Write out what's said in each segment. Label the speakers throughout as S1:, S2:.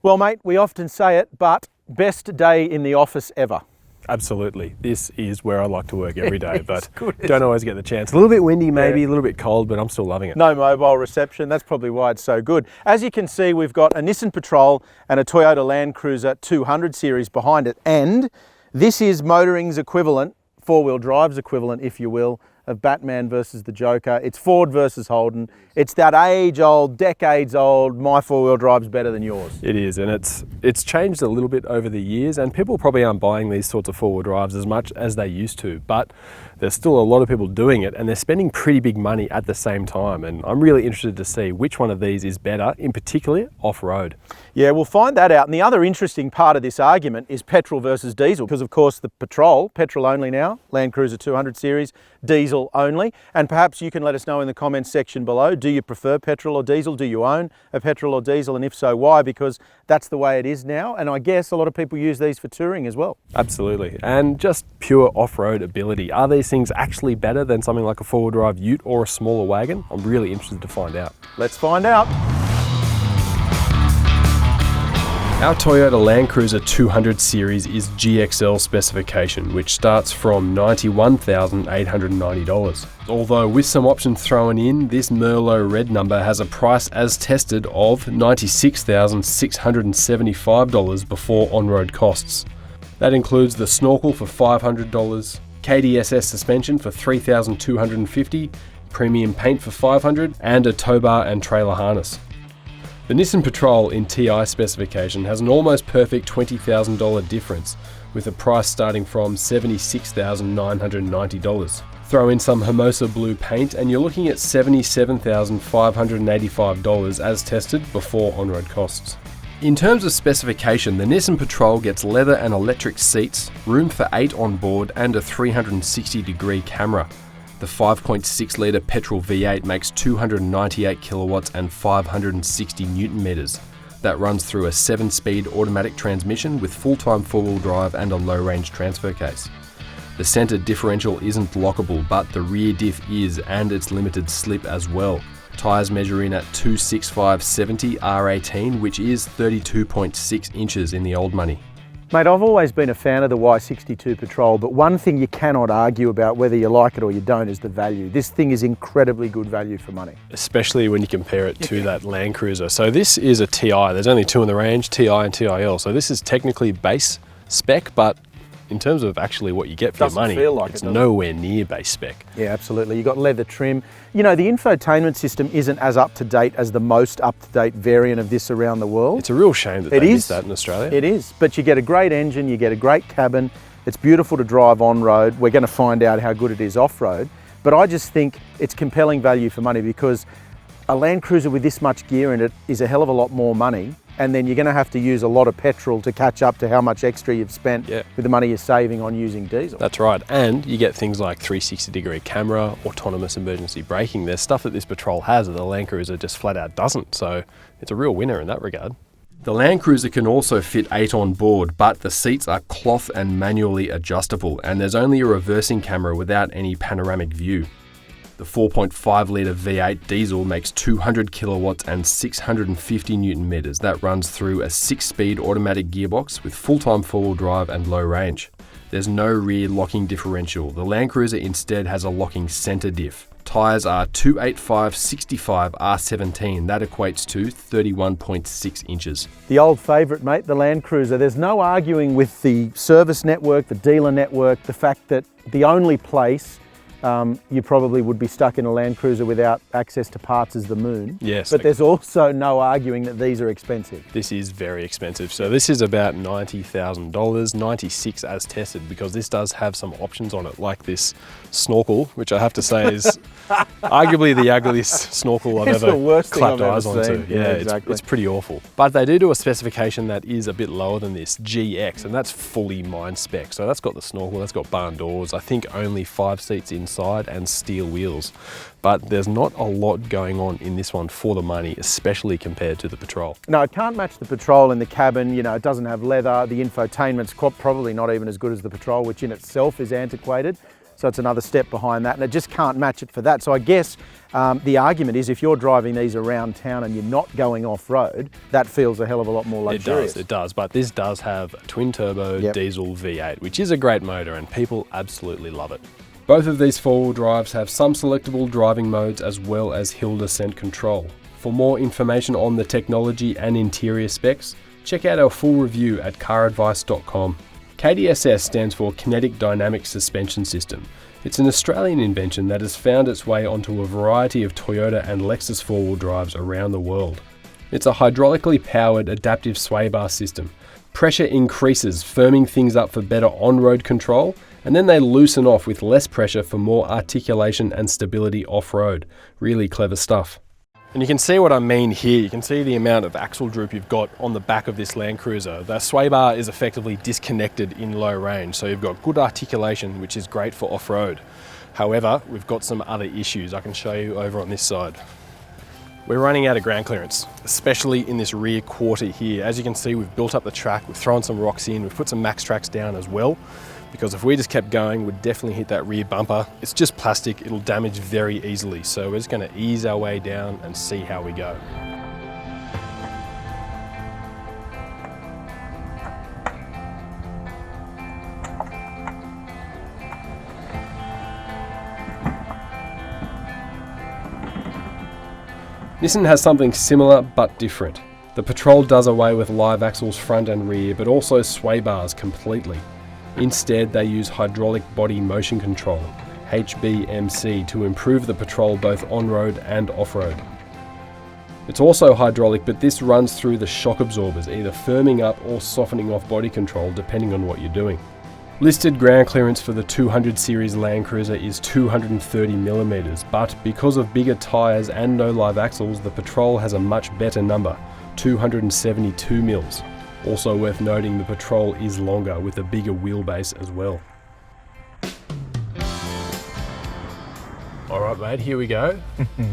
S1: Well, mate, we often say it, but best day in the office ever.
S2: Absolutely. This is where I like to work every day, but
S1: good,
S2: don't always get the chance. A little bit windy maybe,
S1: Yeah.
S2: a little bit cold, but I'm still loving it.
S1: No mobile reception, that's probably why it's so good. As you can see, we've got a Nissan Patrol and a Toyota LandCruiser 200 series behind it, and this is motoring's equivalent, four-wheel drive's equivalent, if you will, of Batman versus the Joker. It's Ford versus Holden. It's that age-old, decades-old, my four-wheel drive's better than yours.
S2: It is, and it's changed a little bit over the years, and people probably aren't buying these sorts of four-wheel drives as much as they used to, but there's still a lot of people doing it, and they're spending pretty big money at the same time, and I'm really interested to see which one of these is better, in particular off-road.
S1: Yeah, we'll find that out. And the other interesting part of this argument is petrol versus diesel, because of course the Patrol, petrol only now, LandCruiser 200 series, diesel only. And perhaps you can let us know in the comments section below, do you prefer petrol or diesel? Do you own a petrol or diesel? And if so, why? Because that's the way it is now. And I guess a lot of people use these for touring as well.
S2: Absolutely, and just pure off-road ability. Are these things actually better than something like a four-wheel drive ute or a smaller wagon? I'm really interested to find out.
S1: Let's find out.
S2: Our Toyota LandCruiser 200 series is GXL specification, which starts from $91,890. Although with some options thrown in, this Merlot red number has a price as tested of $96,675 before on-road costs. That includes the snorkel for $500, KDSS suspension for $3,250, premium paint for $500, and a tow bar and trailer harness. The Nissan Patrol in TI specification has an almost perfect $20,000 difference, with a price starting from $76,990. Throw in some Hermosa blue paint and you're looking at $77,585 as tested before on-road costs. In terms of specification, the Nissan Patrol gets leather and electric seats, room for 8 on board, and a 360-degree camera. The 5.6 litre petrol V8 makes 298 kilowatts and 560 newton meters. That runs through a 7-speed automatic transmission with full-time four-wheel drive and a low-range transfer case. The centre differential isn't lockable, but the rear diff is, and it's limited slip as well. Tyres measure in at 265/70 R18, which is 32.6 inches in the old money.
S1: Mate, I've always been a fan of the Y62 Patrol, but one thing you cannot argue about whether you like it or you don't is the value. This thing is incredibly good value for money.
S2: Especially when you compare it to that LandCruiser. So this is a TI. There's only two in the range, TI and TIL. So this is technically base spec, but in terms of actually what you get for your money, it's nowhere near base spec.
S1: Yeah, absolutely. You've got leather trim. You know, the infotainment system isn't as up-to-date as the most up-to-date variant of this around the world.
S2: It's a real shame that they missed that in Australia.
S1: It is, but you get a great engine, you get a great cabin. It's beautiful to drive on-road. We're going to find out how good it is off-road. But I just think it's compelling value for money, because a LandCruiser with this much gear in it is a hell of a lot more money. And then you're going to have to use a lot of petrol to catch up to how much extra you've spent with the money you're saving on using diesel.
S2: That's right, and you get things like 360-degree camera, autonomous emergency braking. There's stuff that this Patrol has that the LandCruiser just flat out doesn't, so it's a real winner in that regard. The LandCruiser can also fit 8 on board, but the seats are cloth and manually adjustable, and there's only a reversing camera without any panoramic view. The 4.5 litre V8 diesel makes 200 kilowatts and 650 newton meters. That runs through a 6-speed automatic gearbox with full-time four-wheel drive and low range. There's no rear locking differential. The LandCruiser instead has a locking centre diff. Tyres are 285/65 R17. That equates to 31.6 inches.
S1: The old favourite, mate, the LandCruiser. There's no arguing with the service network, the dealer network, the fact that the only place you probably would be stuck in a LandCruiser without access to parts is the moon.
S2: Yes.
S1: But there's also no arguing that these are expensive.
S2: This is very expensive. So this is about $90,000, $96 as tested, because this does have some options on it, like this snorkel, which I have to say is arguably the ugliest snorkel I've ever clapped eyes onto. Yeah,
S1: exactly.
S2: It's pretty awful. But they do a specification that is a bit lower than this, GX, and that's fully mine spec. So that's got the snorkel, that's got barn doors, I think only 5 seats inside and steel wheels. But there's not a lot going on in this one for the money, especially compared to the Patrol.
S1: No, it can't match the Patrol in the cabin. You know, it doesn't have leather. The infotainment's probably not even as good as the Patrol, which in itself is antiquated. So it's another step behind that, and it just can't match it for that. So I guess the argument is if you're driving these around town and you're not going off-road, that feels a hell of a lot more luxurious.
S2: It does, but this does have a twin-turbo diesel V8, which is a great motor and people absolutely love it. Both of these four-wheel drives have some selectable driving modes as well as hill descent control. For more information on the technology and interior specs, check out our full review at CarAdvice.com. KDSS stands for Kinetic Dynamic Suspension System. It's an Australian invention that has found its way onto a variety of Toyota and Lexus four-wheel drives around the world. It's a hydraulically powered adaptive sway bar system. Pressure increases, firming things up for better on-road control, and then they loosen off with less pressure for more articulation and stability off-road. Really clever stuff. And you can see what I mean here. You can see the amount of axle droop you've got on the back of this LandCruiser. The sway bar is effectively disconnected in low range, so you've got good articulation, which is great for off-road. However, we've got some other issues. I can show you over on this side. We're running out of ground clearance, especially in this rear quarter here. As you can see, we've built up the track, we've thrown some rocks in, we've put some max tracks down as well, because if we just kept going, we'd definitely hit that rear bumper. It's just plastic, it'll damage very easily. So we're just gonna ease our way down and see how we go. Nissan has something similar but different. The Patrol does away with live axles front and rear, but also sway bars completely. Instead, they use hydraulic body motion control, HBMC, to improve the Patrol both on-road and off-road. It's also hydraulic, but this runs through the shock absorbers, either firming up or softening off body control depending on what you're doing. Listed ground clearance for the 200 series LandCruiser is 230mm, but because of bigger tyres and no live axles, the Patrol has a much better number, 272mm. Also worth noting, the Patrol is longer with a bigger wheelbase as well. Alright mate, here we go.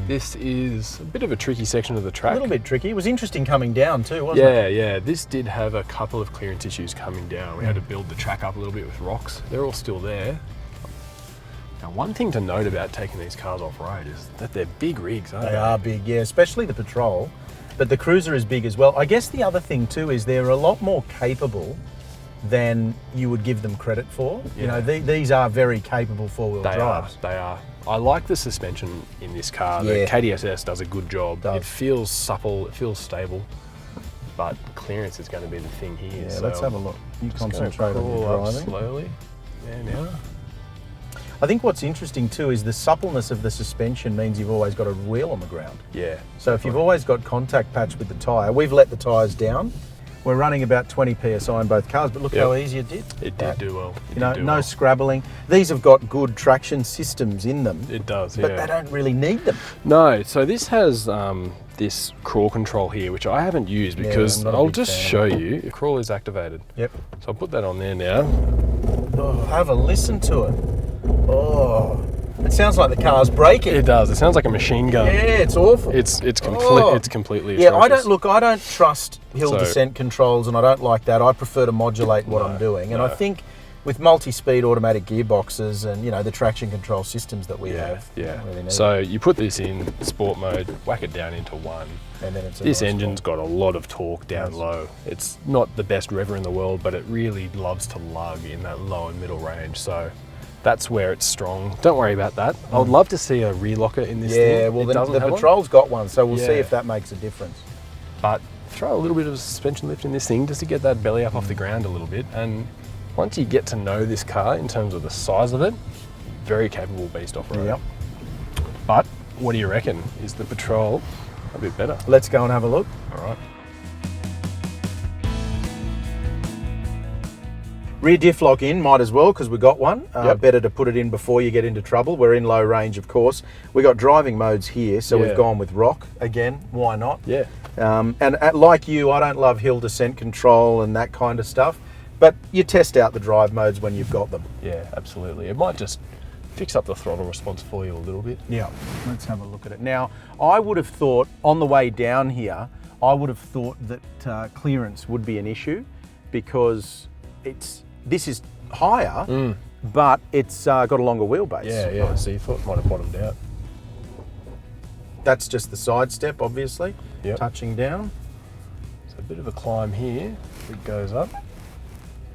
S2: This is a bit of a tricky section of the track.
S1: A little bit tricky. It was interesting coming down too, wasn't it?
S2: Yeah. This did have a couple of clearance issues coming down. We had to build the track up a little bit with rocks. They're all still there. Now, one thing to note about taking these cars off-road is that they're big rigs, aren't they?
S1: They are big, yeah, especially the Patrol. But the Cruiser is big as well. I guess the other thing too is they're a lot more capable than you would give them credit for.
S2: Yeah.
S1: You know, these are very capable four-wheel drives.
S2: They are. I like the suspension in this car. The KDSS does a good job. It feels supple, it feels stable, but clearance is going to be the thing here.
S1: Yeah,
S2: so
S1: let's have a look. You concentrate on your driving.
S2: Slowly. Yeah, now.
S1: I think what's interesting too is the suppleness of the suspension means you've always got a wheel on the ground.
S2: Yeah.
S1: So if you've always got contact patch with the tyre, we've let the tyres down. We're running about 20 PSI in both cars, but look how easy it did.
S2: It did do well.
S1: No scrabbling. These have got good traction systems in them.
S2: It does,
S1: but they don't really need them.
S2: No, so this has this crawl control here, which I haven't used because I'll just show you. The crawl is activated.
S1: Yep.
S2: So I'll put that on there now.
S1: Oh, have a listen to it. Oh, it sounds like the car's braking.
S2: It does. It sounds like a machine gun.
S1: Yeah, it's awful.
S2: It's completely
S1: yeah,
S2: atrocious.
S1: I don't trust hill descent controls, and I don't like that. I prefer to modulate what I'm doing. And I think with multi-speed automatic gearboxes and the traction control systems that we have.
S2: Yeah.
S1: Really
S2: so you put this in sport mode, whack it down into one.
S1: And then
S2: this engine's got a lot of torque down low. It's not the best revver in the world, but it really loves to lug in that low and middle range. So that's where it's strong. Don't worry about that. I would love to see a rear locker in this thing.
S1: Yeah, well, the Patrol's got one, so we'll see if that makes a difference.
S2: But throw a little bit of suspension lift in this thing just to get that belly up off the ground a little bit. And once you get to know this car in terms of the size of it, very capable beast off-road.
S1: Yep.
S2: But what do you reckon? Is the Patrol a bit better?
S1: Let's go and have a look.
S2: All right.
S1: Rear diff lock in, might as well, because we got one. Better to put it in before you get into trouble. We're in low range, of course. We got driving modes here, so we've gone with rock again. Why not?
S2: Yeah.
S1: And like you, I don't love hill descent control and that kind of stuff, but you test out the drive modes when you've got them.
S2: Yeah, absolutely. It might just fix up the throttle response for you a little bit.
S1: Yeah. Let's have a look at it. Now, I would have thought on the way down here, I would have thought that clearance would be an issue because this is higher, but it's got a longer wheelbase.
S2: Yeah, so you thought it might have bottomed out.
S1: That's just the side step, obviously, touching down.
S2: So a bit of a climb here, it goes up.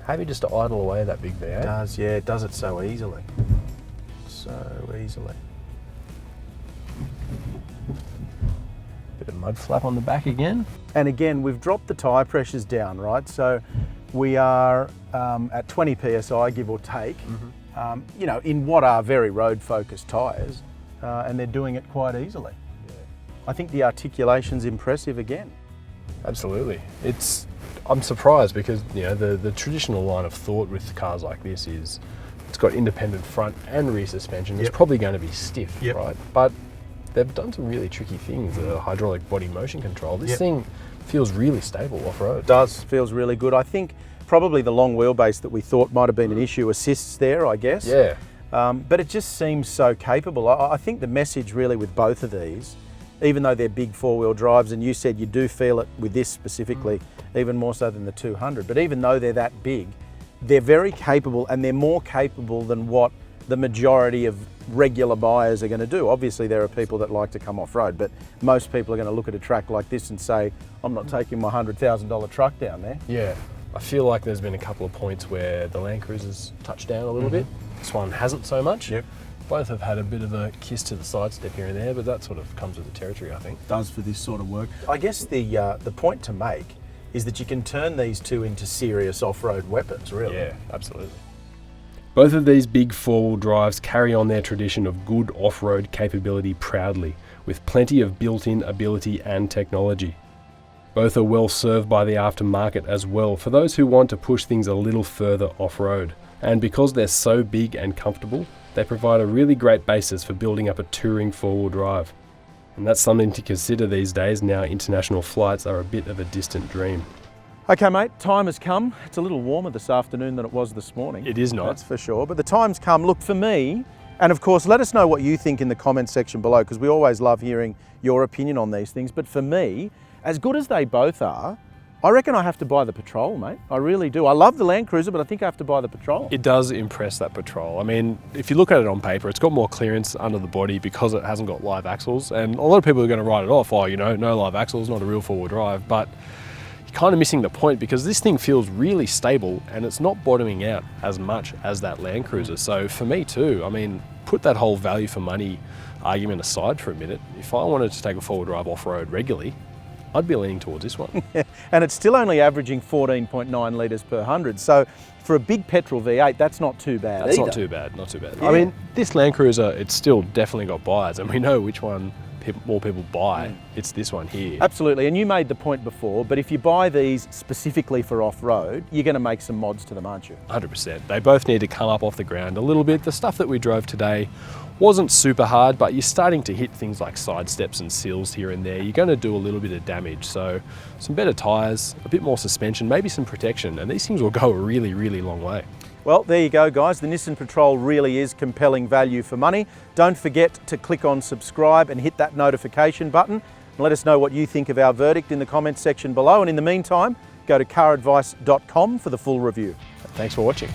S2: Happy just to idle away that big V8.
S1: It does, yeah, it does it so easily. So easily.
S2: Bit of mud flap on the back again.
S1: And again, we've dropped the tyre pressures down, right? So we are at 20 PSI, give or take, you know, in what are very road-focused tyres, and they're doing it quite easily. Yeah. I think the articulation's impressive again.
S2: Absolutely. I'm surprised because, you know, the traditional line of thought with cars like this is it's got independent front and rear suspension. It's probably going to be stiff, right? But they've done some really tricky things. The hydraulic body motion control. This thing feels really stable off-road.
S1: It does, feels really good. I think probably the long wheelbase that we thought might have been an issue assists there, I guess.
S2: Yeah.
S1: But it just seems so capable. I think the message really with both of these, even though they're big four-wheel drives, and you said you do feel it with this specifically, even more so than the 200, but even though they're that big, they're very capable, and they're more capable than what the majority of regular buyers are going to do. Obviously, there are people that like to come off-road, but most people are going to look at a track like this and say, I'm not taking my $100,000 truck down there.
S2: Yeah. I feel like there's been a couple of points where the LandCruiser's touched down a little bit. This one hasn't so much.
S1: Yep.
S2: Both have had a bit of a kiss to the sidestep here and there, but that sort of comes with the territory, I think.
S1: Does for this sort of work. I guess the point to make is that you can turn these two into serious off-road weapons, really.
S2: Yeah, absolutely. Both of these big four-wheel drives carry on their tradition of good off-road capability proudly, with plenty of built-in ability and technology. Both are well served by the aftermarket as well for those who want to push things a little further off-road. And because they're so big and comfortable, they provide a really great basis for building up a touring four-wheel drive. And that's something to consider these days now international flights are a bit of a distant dream.
S1: Okay, mate, time has come. It's a little warmer this afternoon than it was this morning.
S2: It is not.
S1: That's for sure, but the time's come. Look, for me, and of course, let us know what you think in the comments section below, because we always love hearing your opinion on these things. But for me, as good as they both are, I reckon I have to buy the Patrol, mate. I really do. I love the LandCruiser, but I think I have to buy the Patrol.
S2: It does impress, that Patrol. I mean, if you look at it on paper, it's got more clearance under the body because it hasn't got live axles. And a lot of people are going to write it off, oh, you know, no live axles, not a real four-wheel drive. But you're kind of missing the point because this thing feels really stable and it's not bottoming out as much as that LandCruiser. So for me too, I mean, put that whole value for money argument aside for a minute. If I wanted to take a four-wheel drive off-road regularly, I'd be leaning towards this one.
S1: And it's still only averaging 14.9 litres per 100. So for a big petrol V8, that's not too bad
S2: That's
S1: either.
S2: not too bad, not too bad.
S1: Yeah.
S2: I mean, this LandCruiser, it's still definitely got buyers and we know which one more people buy. It's this one here.
S1: Absolutely, and you made the point before, but if you buy these specifically for off-road, you're going to make some mods to them, aren't you?
S2: 100%. They both need to come up off the ground a little bit. The stuff that we drove today wasn't super hard, but you're starting to hit things like side steps and sills here and there. You're going to do a little bit of damage. So some better tyres, a bit more suspension, maybe some protection, and these things will go a really, really long way.
S1: Well, there you go, guys. The Nissan Patrol really is compelling value for money. Don't forget to click on subscribe and hit that notification button. And let us know what you think of our verdict in the comments section below. And in the meantime, go to CarAdvice.com for the full review.
S2: Thanks for watching.